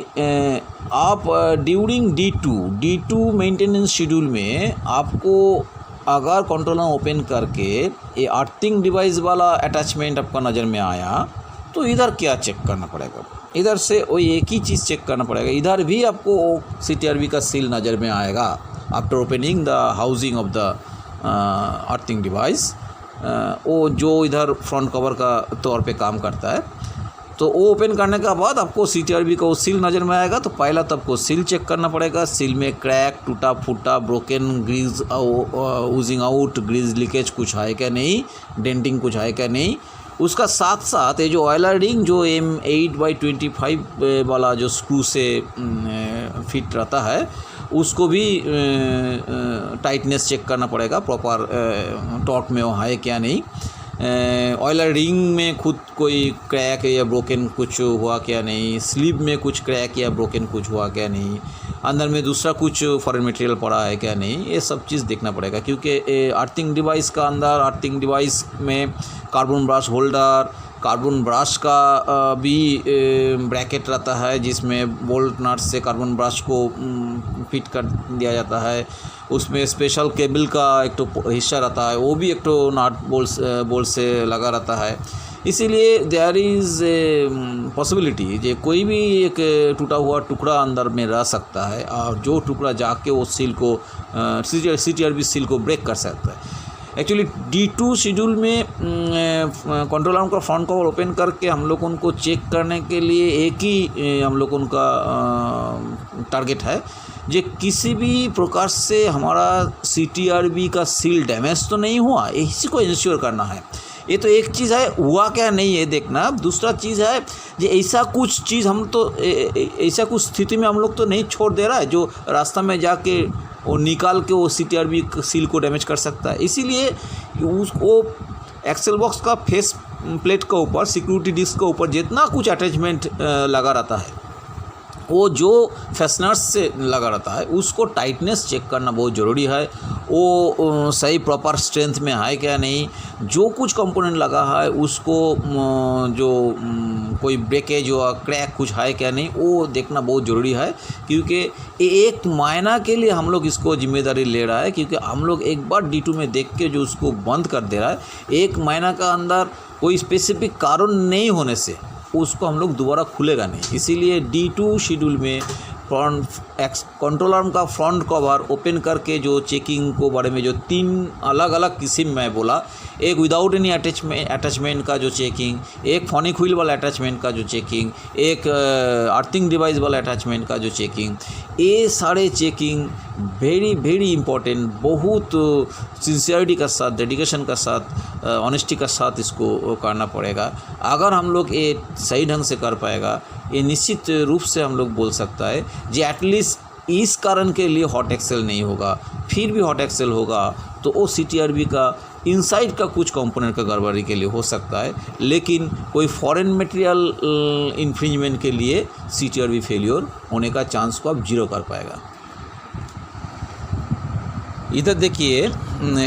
आप ड्यूरिंग D2 मेंटेनेंस शेड्यूल में आपको अगर कंट्रोलर ओपन करके ये अर्थिंग डिवाइस वाला अटैचमेंट आपका नज़र में आया, तो इधर क्या चेक करना पड़ेगा? इधर से वो एक ही चीज़ चेक करना पड़ेगा। इधर भी आपको CTRB का सील नज़र में आएगा after opening the housing of the earthing device, वो जो इधर फ्रंट कवर का तौर पे काम करता है। तो वो ओपन करने के बाद आपको CTRB का वो सील नज़र में आएगा। तो पहला तो आपको सील चेक करना पड़ेगा, सील में क्रैक, टूटा फूटा, broken, grease oozing out, grease leakage कुछ है क्या नहीं, डेंटिंग कुछ है क्या नहीं। उसका साथ साथ ये जो ऑयलर रिंग जो M8/25 वाला जो स्क्रू से फिट रहता है उसको भी टाइटनेस चेक करना पड़ेगा, प्रॉपर टॉर्क में वो है क्या नहीं। ऑयलर रिंग में खुद कोई क्रैक या ब्रोकन कुछ हुआ क्या नहीं, स्लीव में कुछ क्रैक या ब्रोकन कुछ हुआ क्या नहीं, अंदर में दूसरा कुछ फॉरेन मटेरियल पड़ा है क्या नहीं, ये सब चीज़ देखना पड़ेगा। क्योंकि अर्थिंग डिवाइस का अंदर अर्थिंग डिवाइस में carbon brush holder, carbon brush का भी ब्रैकेट रहता है जिसमें बोल्ट नट से कार्बन ब्रश को फिट कर दिया जाता है। उसमें स्पेशल केबल का एक तो हिस्सा रहता है, वो भी एक तो नट बोल्ट से लगा रहता है। इसीलिए देयर इज़ पॉसिबिलिटी जे कोई भी एक टूटा हुआ टुकड़ा अंदर में रह सकता है और जो टुकड़ा जाके वो सील को CTRB सील को ब्रेक कर सकता है। एक्चुअली D2 शेड्यूल में कंट्रोल आर्म का फ्रंट कवर ओपन करके हम लोग उनको चेक करने के लिए एक ही हम लोग उनका टारगेट है जे किसी भी प्रकार से हमारा CTRB का सील डैमेज तो नहीं हुआ, इसी को इंश्योर करना है। ये तो एक चीज़ है, हुआ क्या नहीं ये देखना। दूसरा चीज़ है जे ऐसा कुछ चीज़ हम तो ऐसा कुछ स्थिति में हम लोग तो नहीं छोड़ दे रहा है जो रास्ता में जाके वो निकाल के वो CTRB सील को डैमेज कर सकता है। इसीलिए उसको एक्सेल बॉक्स का फेस प्लेट के ऊपर, सिक्योरिटी डिस्क के ऊपर जितना कुछ अटैचमेंट लगा रहता है वो जो फेसनर्स से लगा रहता है उसको टाइटनेस चेक करना बहुत ज़रूरी है। वो सही प्रॉपर स्ट्रेंथ में है क्या नहीं, जो कुछ कंपोनेंट लगा है उसको जो कोई ब्रेकेज या क्रैक कुछ है क्या नहीं, वो देखना बहुत ज़रूरी है। क्योंकि एक महीना के लिए हम लोग इसको जिम्मेदारी ले रहा है, क्योंकि हम लोग एक बार D2 में देख के जो उसको बंद कर दे रहा है, एक महीना का अंदर कोई स्पेसिफिक कारण नहीं होने से उसको हम लोग दोबारा खुलेगा नहीं। इसीलिए D2 शेड्यूल में कंट्रोल आर्म का फ्रंट कवर ओपन करके जो चेकिंग को बारे में जो 3 अलग अलग किस्म में बोला, एक विदाउट एनी अटैचमेंट का जो चेकिंग, एक फोनिक व्हील वाला अटैचमेंट का जो चेकिंग, एक अर्थिंग डिवाइस वाला अटैचमेंट का जो चेकिंग, ये सारे चेकिंग वेरी इंपॉर्टेंट, बहुत सिंसियरिटी का साथ, डेडिकेशन का साथ, ऑनेस्टी का साथ इसको करना पड़ेगा। अगर हम लोग ये सही ढंग से कर पाएगा, ये निश्चित रूप से हम लोग बोल सकता है जी एटलीस्ट इस कारण के लिए हॉट एक्सेल नहीं होगा। फिर भी हॉट एक्सेल होगा तो वो CTRB का इनसाइड का कुछ कंपोनेंट का गड़बड़ी के लिए हो सकता है, लेकिन कोई फॉरेन मटेरियल इन्फ्रिंजमेंट के लिए CTRB फेलियर होने का चांस को आप 0 कर पाएगा। इधर देखिए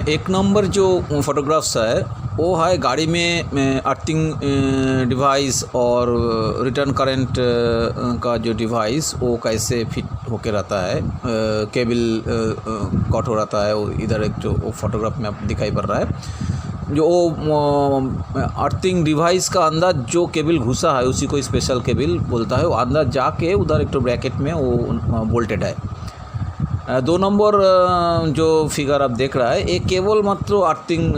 एक नंबर जो फोटोग्राफ्स है वो है गाड़ी में अर्थिंग डिवाइस और रिटर्न करंट का जो डिवाइस वो कैसे फिट होके रहता है, केबल कट हो रहता है। वो इधर एक जो फोटोग्राफ में आप दिखाई पड़ रहा है, जो अर्थिंग डिवाइस का अंदर जो केबल घुसा है उसी को स्पेशल केबल बोलता है। वो अंदर जाके उधर एक तो ब्रैकेट में वो बोल्टेड है। 2 नंबर जो फिगर आप देख रहा है एक केवल मात्र अर्थिंग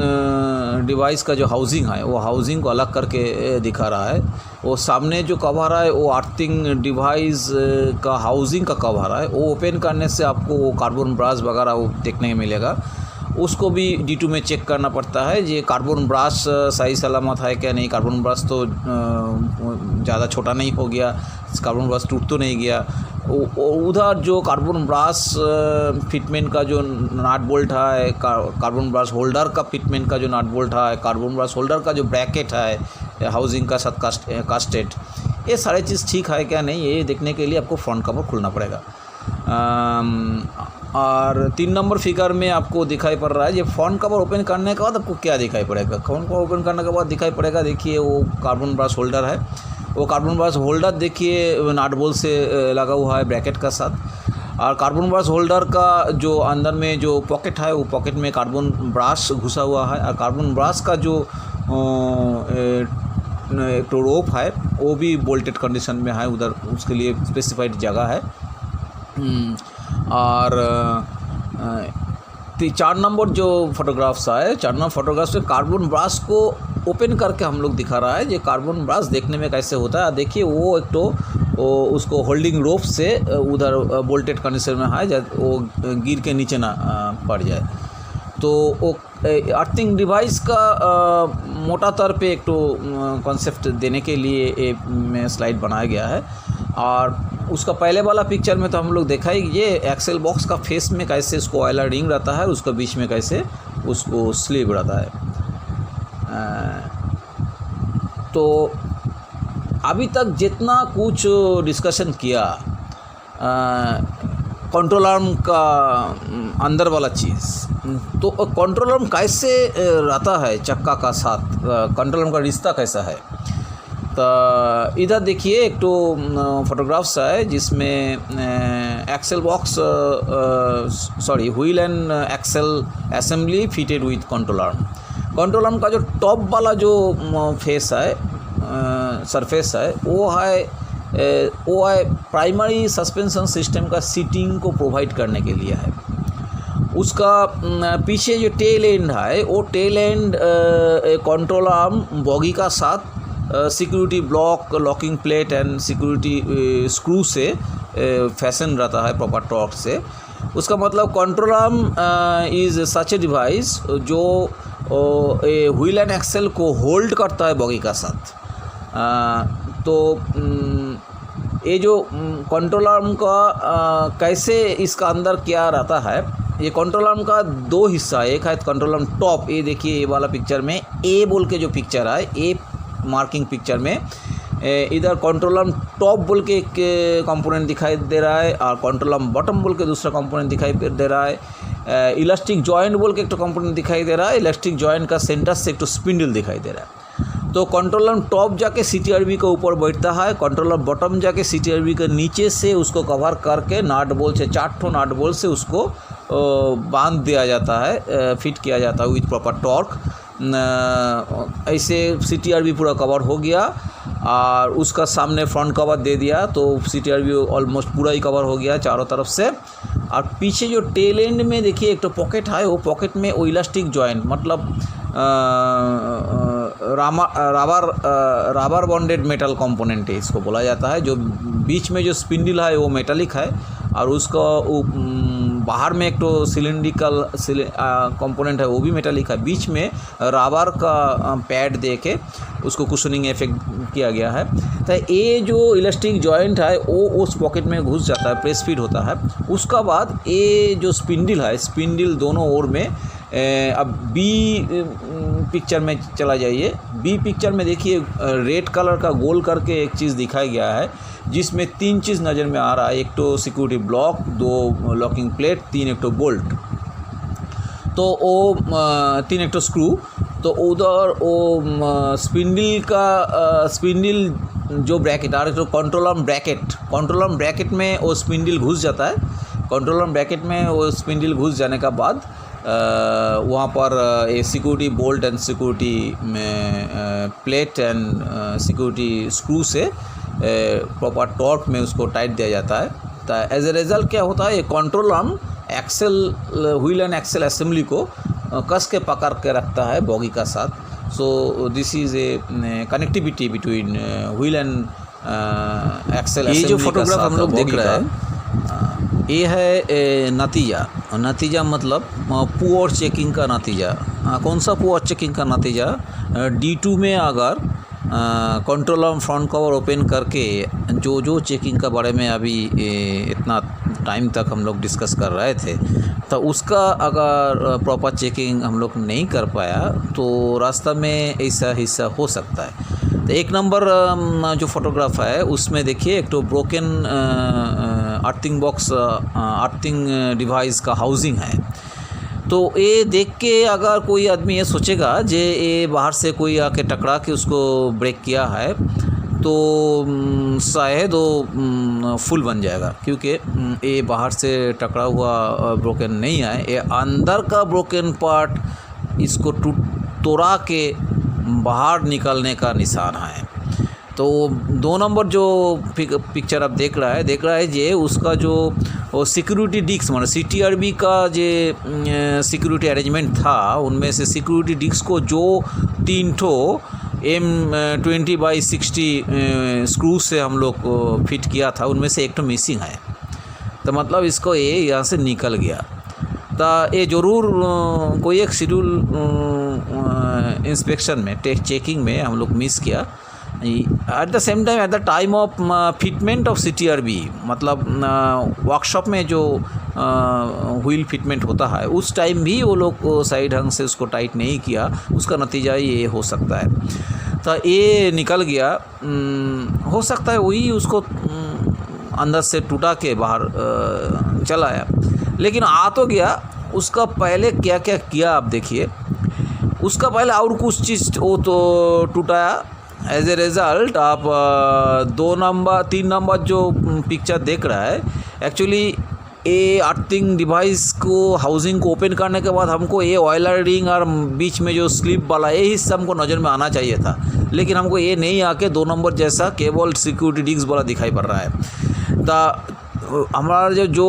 डिवाइस का जो हाउसिंग है वो हाउसिंग को अलग करके दिखा रहा है। वो सामने जो कवर है वो अर्थिंग डिवाइस का हाउसिंग का कवर है। वो ओपन करने से आपको वो कार्बन ब्रश वगैरह वो देखने को मिलेगा। उसको भी D2 में चेक करना पड़ता है, ये कार्बन ब्रश सही सलामत है क्या नहीं, कार्बन ब्रश तो ज़्यादा छोटा नहीं हो गया, कार्बन ब्रश टूट तो नहीं गया। उधर जो कार्बन ब्रश फिटमेंट का जो नट बोल्ट है, कार्बन ब्रश होल्डर का फिटमेंट का जो नट बोल्ट है, कार्बन ब्रश होल्डर का जो ब्रैकेट है हाउसिंग का साथ कास्टेड, ये सारे चीज़ ठीक है क्या नहीं, ये देखने के लिए आपको फ्रंट कवर खोलना पड़ेगा। और 3 नंबर फिगर में आपको दिखाई पड़ रहा है ये फ्रंट कवर ओपन करने के बाद आपको क्या दिखाई पड़ेगा। फ्रंट कवर ओपन करने के बाद दिखाई पड़ेगा, देखिए वो कार्बन ब्रश होल्डर है। वो कार्बन ब्रश होल्डर देखिए नट बोल्ट से लगा हुआ है ब्रैकेट का साथ। और कार्बन ब्रश होल्डर का जो अंदर में जो पॉकेट है वो पॉकेट में कार्बन ब्रश घुसा हुआ है। और कार्बन ब्रश का जो तो रोप है वो भी बोल्टेड कंडीशन में है, उधर उसके लिए स्पेसिफाइड जगह है। और 4 नंबर जो फोटोग्राफ्स है, 4 नंबर फोटोग्राफ्स में कार्बन ब्रश को ओपन करके हम लोग दिखा रहा है ये कार्बन ब्रश देखने में कैसे होता है। देखिए वो एक तो उसको होल्डिंग रोप से उधर बोल्टेड कंडीशन में है वो गिर के नीचे ना पड़ जाए। तो वो अर्थिंग डिवाइस का मोटा तौर पे एक तो कॉन्सेप्ट देने के लिए में स्लाइड बनाया गया है। और उसका पहले वाला पिक्चर में तो हम लोग देखा ही ये एक्सेल बॉक्स का फेस में कैसे उसको ऑयलर रिंग रहता है, उसका बीच में कैसे उसको स्लीव रहता है। तो अभी तक जितना कुछ डिस्कशन किया कंट्रोल आर्म का अंदर वाला चीज़, तो कंट्रोल आर्म कैसे रहता है चक्का का साथ, कंट्रोल आर्म का रिश्ता कैसा है। तो इधर देखिए एक तो फोटोग्राफ्स है जिसमें axle box wheel and axle assembly fitted with control arm. Control arm का जो टॉप वाला जो फेस है सरफेस है वो है प्राइमरी सस्पेंशन सिस्टम का सीटिंग को प्रोवाइड करने के लिए है। उसका पीछे जो टेल एंड है वो tail end control arm bogie का साथ security block, locking plate and security screw से फैशन रहता है प्रॉपर टॉर्क से। उसका मतलब control arm is such a device जो व्हील एंड एक्सेल को होल्ड करता है बॉगी का साथ। तो ये जो कंट्रोल आर्म का कैसे इसका अंदर क्या रहता है, ये कंट्रोल आर्म का दो हिस्सा है। एक है कंट्रोल आर्म टॉप, ये देखिए ये वाला पिक्चर में ए बोल के जो पिक्चर है, ए मार्किंग पिक्चर में इधर कंट्रोल आर्म टॉप बोल के एक कंपोनेंट दिखाई दे रहा है और कंट्रोल आर्म बॉटम बोल के दूसरा कंपोनेंट दिखाई दे रहा है। इलास्टिक जॉइंट बोल के एक तो कंपोनेंट दिखाई दे रहा है, इलास्टिक जॉइंट का सेंटर से एक तो स्पिंडल दिखाई दे रहा है। तो कंट्रोल आर्म टॉप जाके CTRV के ऊपर बैठता है, कंट्रोल आर्म बॉटम जाके CTRV के नीचे से उसको कवर करके नाट बोल्ट से 4 ठो नाट बोल्ट से उसको बांध दिया जाता है, फिट किया जाता है विथ प्रॉपर टॉर्क। ऐसे CTRV पूरा कवर हो गया और उसका सामने फ्रंट कवर दे दिया तो CTRV ऑलमोस्ट पूरा ही कवर हो गया चारों तरफ से। और पीछे जो टेल एंड में देखिए एक तो पॉकेट है, वो पॉकेट में वो इलास्टिक जॉइंट मतलब रबर बॉन्डेड मेटल कंपोनेंट है इसको बोला जाता है। जो बीच में जो स्पिंडल है वो मेटालिक है और उसका बाहर में एक तो सिलिंड्रिकल कंपोनेंट है वो भी मेटालिक है। बीच में रबर का पैड दे के उसको कुशनिंग इफेक्ट किया गया है। तो ये जो इलास्टिक जॉइंट है वो उस पॉकेट में घुस जाता है, प्रेस फिट होता है। उसका बाद ये जो स्पिंडल है, स्पिंडल दोनों ओर में अब बी पिक्चर में चला जाइए। बी पिक्चर में देखिए रेड कलर का गोल करके एक चीज़ दिखाया गया है जिसमें 3 चीज़ नज़र में आ रहा है। एक तो सिक्योरिटी ब्लॉक, 2 लॉकिंग प्लेट, 3 एक तो बोल्ट, तो वो 3 एक तो स्क्रू। तो उधर वो स्पिंडल का स्पिंडल जो ब्रैकेट आ रहा है तो कंट्रोल आर्म ब्रैकेट में वो स्पिंडल घुस जाता है। कंट्रोल आर्म ब्रैकेट में वो स्पिंडल घुस जाने का बाद वहाँ पर ये security bolt and security plate and security screw से प्रॉपर टॉर्क में उसको टाइट दिया जाता है। तो एज ए रिज़ल्ट क्या होता है, ये control arm axle wheel and axle assembly को कस के पकड़ के रखता है बॉगी का साथ। So this is a connectivity between wheel and axle. ये जो फोटोग्राफ हम लोग देख रहे हैं ये है नतीजा मतलब पुअर चेकिंग का नतीजा। कौन सा पुअर चेकिंग का नतीजा, D2 में अगर control arm front cover open करके जो चेकिंग का बारे में अभी इतना टाइम तक हम लोग डिस्कस कर रहे थे, तो उसका अगर प्रॉपर चेकिंग हम लोग नहीं कर पाया तो रास्ता में ऐसा हिस्सा हो सकता है। तो 1 नंबर जो फोटोग्राफ है उसमें देखिए एक तो broken earthing box, earthing device का हाउसिंग है। तो ये देख के अगर कोई आदमी ये सोचेगा जे ये बाहर से कोई आके टकरा के उसको ब्रेक किया है तो शायद वो फुल बन जाएगा, क्योंकि ये बाहर से टकरा हुआ ब्रोकन नहीं है, ये अंदर का ब्रोकन पार्ट इसको तोड़ा के बाहर निकलने का निशान है। तो 2 नंबर जो पिक्चर आप देख रहा है जे उसका जो सिक्योरिटी डिस्क माने CTRB का जे सिक्योरिटी अरेंजमेंट था, उनमें से सिक्योरिटी डिस्क को जो 3 ठो M20/60 स्क्रू से हम लोग फिट किया था, उनमें से एक तो मिसिंग है। तो मतलब इसको ये यहाँ से निकल गया। तो ये ज़रूर कोई एक शेड्यूल इंस्पेक्शन में चेकिंग में हम लोग मिस किया। At the same time at the time of fitment of CTRB, मतलब वर्कशॉप में जो व्हील फिटमेंट होता है उस टाइम भी वो लोग सही ढंग से उसको टाइट नहीं किया, उसका नतीजा ये हो सकता है। तो ये निकल गया, हो सकता है वही उसको अंदर से टूटा के बाहर चला आया, लेकिन आ तो गया। उसका पहले क्या क्या किया आप देखिए। उसका पहले और कुछ चीज़ वो तो टूटाया। एज ए रिज़ल्ट आप 3 नंबर जो पिक्चर देख रहा है, एक्चुअली ये अर्थिंग डिवाइस को हाउसिंग को ओपन करने के बाद हमको ये ऑयलर रिंग और बीच में जो स्लिप वाला ये हिस्सा हमको नज़र में आना चाहिए था, लेकिन हमको ये नहीं आके 2 नंबर जैसा केवल सिक्योरिटी डिस्क वाला दिखाई पड़ रहा है। तो हमारा जो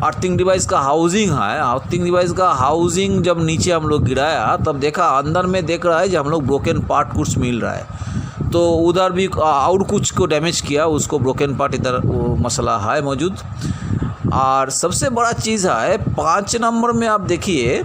अर्थिंग डिवाइस का हाउसिंग है, अर्थिंग डिवाइस का हाउसिंग जब नीचे हम लोग गिराया तब देखा अंदर में देख रहा है जो हम लोग ब्रोकन पार्ट कुछ मिल रहा है। तो उधर भी और कुछ को डैमेज किया, उसको ब्रोकन पार्ट इधर मसला है मौजूद। और सबसे बड़ा चीज़ है 5 नंबर में आप देखिए,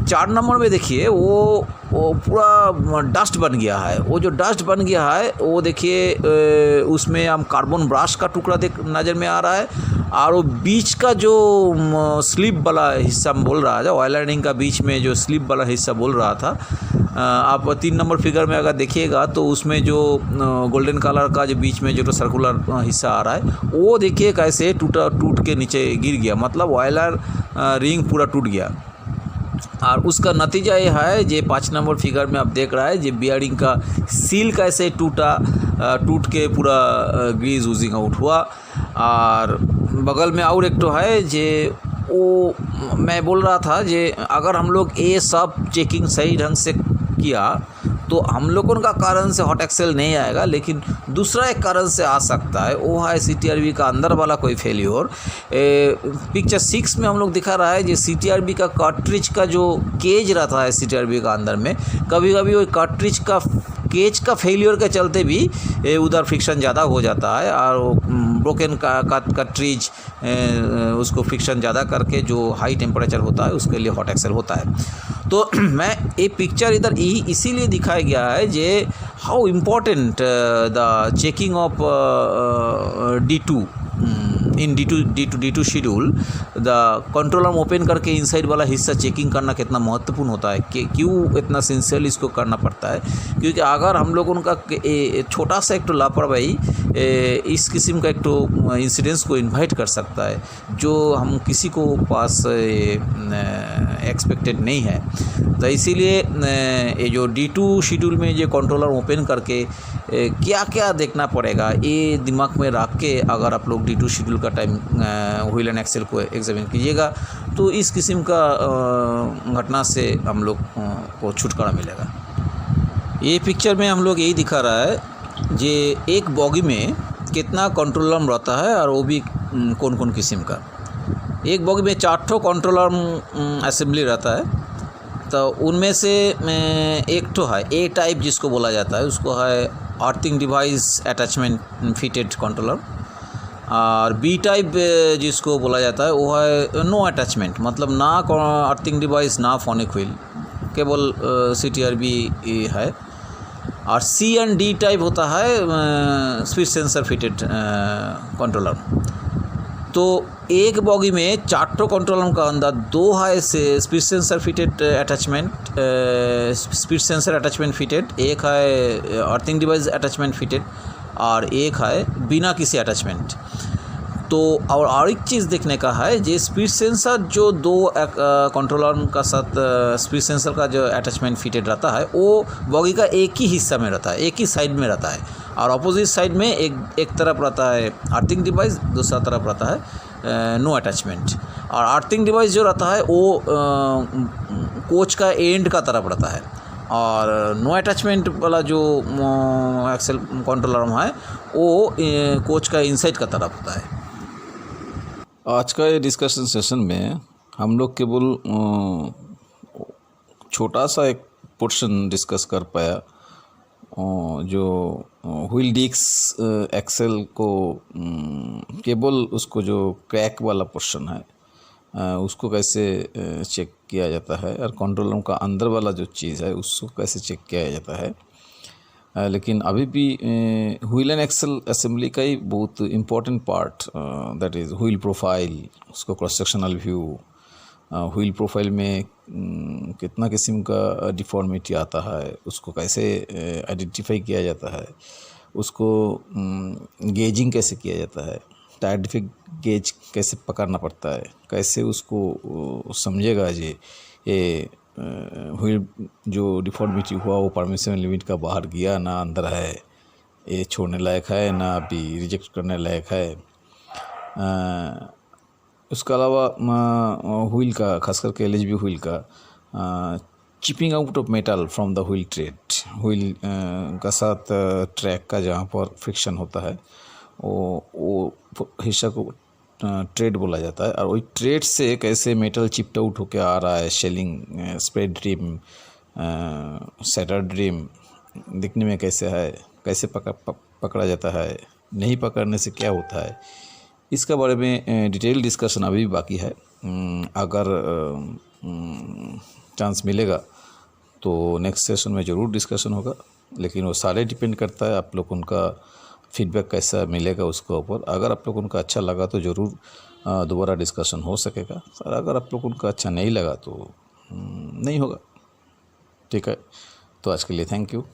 4 नंबर में देखिए वो पूरा डस्ट बन गया है। वो जो डस्ट बन गया है वो देखिए उसमें हम कार्बन ब्रश का टुकड़ा नज़र में आ रहा है, और वो बीच का जो स्लिप वाला हिस्सा बोल रहा था, ऑयल लाइनिंग का बीच में जो स्लिप वाला हिस्सा बोल रहा था, आप 3 नंबर फिगर में अगर देखिएगा तो उसमें जो गोल्डन कलर का जो बीच में जो सर्कुलर हिस्सा आ रहा है वो देखिए कैसे टूट के नीचे गिर गया, मतलब ऑयलर रिंग पूरा टूट गया। और उसका नतीजा ये है जे 5 नंबर फिगर में आप देख रहा है जे बियरिंग का सील कैसे टूट के पूरा ग्रीज यूजिंग आउट हुआ। और बगल में और एक तो है जे वो मैं बोल रहा था जे अगर हम लोग ये सब चेकिंग सही ढंग से किया तो हम लोगों का कारण से हॉट एक्सेल नहीं आएगा, लेकिन दूसरा एक कारण से आ सकता है, वो है CTRB का अंदर वाला कोई फेल्योर। पिक्चर 6 में हम लोग दिखा रहा है जो CTRB का कार्ट्रिज का जो केज रहता है CTRB का अंदर में, कभी कभी वो कार्ट्रिज का केज का फेलियर के चलते भी उधर फ्रिक्शन ज़्यादा हो जाता है, और ब्रोकन का कार्ट्रिज उसको फ्रिक्शन ज़्यादा करके जो हाई टेम्परेचर होता है उसके लिए हॉट एक्सेल होता है। तो मैं ये पिक्चर इधर इसीलिए दिखाया गया है जे how important the checking of D2 in D2 schedule, the control arm open करके इनसाइड वाला हिस्सा चेकिंग करना कितना महत्वपूर्ण होता है, कि क्यों इतना सिंसियरली इसको करना पड़ता है। क्योंकि अगर हम लोग उनका छोटा सा एक तो लापरवाही इस किस्म का एक तो इंसिडेंस को इन्वाइट कर सकता है जो हम किसी को पास एक्सपेक्टेड नहीं है। तो इसीलिए ये जो D2 शेड्यूल में जो कंट्रोलर ओपन करके क्या क्या देखना पड़ेगा ये दिमाग में रख के अगर आप लोग D2 शेड्यूल का टाइम व्हील एंड एक्सेल को एग्जामिन कीजिएगा तो इस किस्म का घटना से हम लोग को छुटकारा मिलेगा। ये पिक्चर में हम लोग यही दिखा रहा है जे एक बॉगी में कितना कंट्रोल आर्म रहता है और वो भी कौन कौन किस्म का। एक बॉगी में 4 ठो कंट्रोल आर्म असेंबली रहता है, तो उनमें से एक तो है A टाइप जिसको बोला जाता है, उसको है earthing device attachment fitted controller, और B टाइप जिसको बोला जाता है वो है नो अटैचमेंट, मतलब ना अर्थिंग डिवाइस ना फोनिक व्हील, केवल CTRB है। और C एंड D टाइप होता है स्पीड सेंसर फिटेड कंट्रोलर। तो एक बॉगी में 4 ठो कंट्रोलर का अंदर 2 है से speed sensor fitted attachment, speed sensor attachment fitted, एक है अर्थिंग डिवाइस अटैचमेंट फिटेड, और एक है बिना किसी अटैचमेंट। तो और एक चीज़ देखने का है जो स्पीड सेंसर जो 2 कंट्रोलर का साथ स्पीड सेंसर का जो अटैचमेंट फिटेड रहता है वो बॉगी का एक ही हिस्सा में रहता है, एक ही साइड में रहता है, और अपोजिट साइड में एक तरफ रहता है अर्थिंग डिवाइस, दूसरा तरफ रहता है नो अटैचमेंट। और अर्थिंग डिवाइस जो रहता है वो कोच का एंड का तरफ रहता है, और नो अटैचमेंट वाला जो एक्सेल कंट्रोल आर्म है वो कोच का इनसाइड का तरफ होता है। आज का ये डिस्कशन सेशन में हम लोग केवल छोटा सा एक पोर्शन डिस्कस कर पाया, जो व्हील डिस्क एक्सेल को केवल उसको जो क्रैक वाला पोर्शन है उसको कैसे चेक किया जाता है, और कंट्रोल रूम का अंदर वाला जो चीज़ है उसको कैसे चेक किया जाता है। लेकिन अभी भी व्हील एंड एक्सेल असेंबली का ही बहुत important part that is wheel profile, उसको cross sectional view, wheel profile में कितना किस्म का डिफॉर्मिटी आता है, उसको कैसे आइडेंटिफाई किया जाता है, उसको गेजिंग कैसे किया जाता है, टायर डिफेक्ट गेज कैसे पकड़ना पड़ता है, कैसे उसको समझेगा जी ये व्हील जो डिफॉर्मिटी हुआ वो परमिशन लिमिट का बाहर गया ना अंदर है, ये छोड़ने लायक है ना अभी रिजेक्ट करने लायक है। उसके अलावा व्हील का, खास करके एलएचबी व्हील का chipping out of metal from the wheel trade, wheel का साथ ट्रैक का जहाँ पर फ्रिक्शन होता है वो हिस्सा को ट्रेड बोला जाता है, और वही ट्रेड से कैसे मेटल चिप्ट आउट होकर आ रहा है, shelling, spread rim, shattered rim दिखने में कैसे है, कैसे पकड़ा जाता है, नहीं पकड़ने से क्या होता है, इसका बारे में डिटेल डिस्कशन अभी भी बाकी है। अगर चांस मिलेगा तो नेक्स्ट सेशन में ज़रूर डिस्कशन होगा, लेकिन वो सारे डिपेंड करता है आप लोग उनका फीडबैक कैसा मिलेगा उसके ऊपर। अगर आप लोग उनका अच्छा लगा तो ज़रूर दोबारा डिस्कशन हो सकेगा, और अगर आप लोग उनका अच्छा नहीं लगा तो नहीं होगा। ठीक है, तो आज के लिए थैंक यू।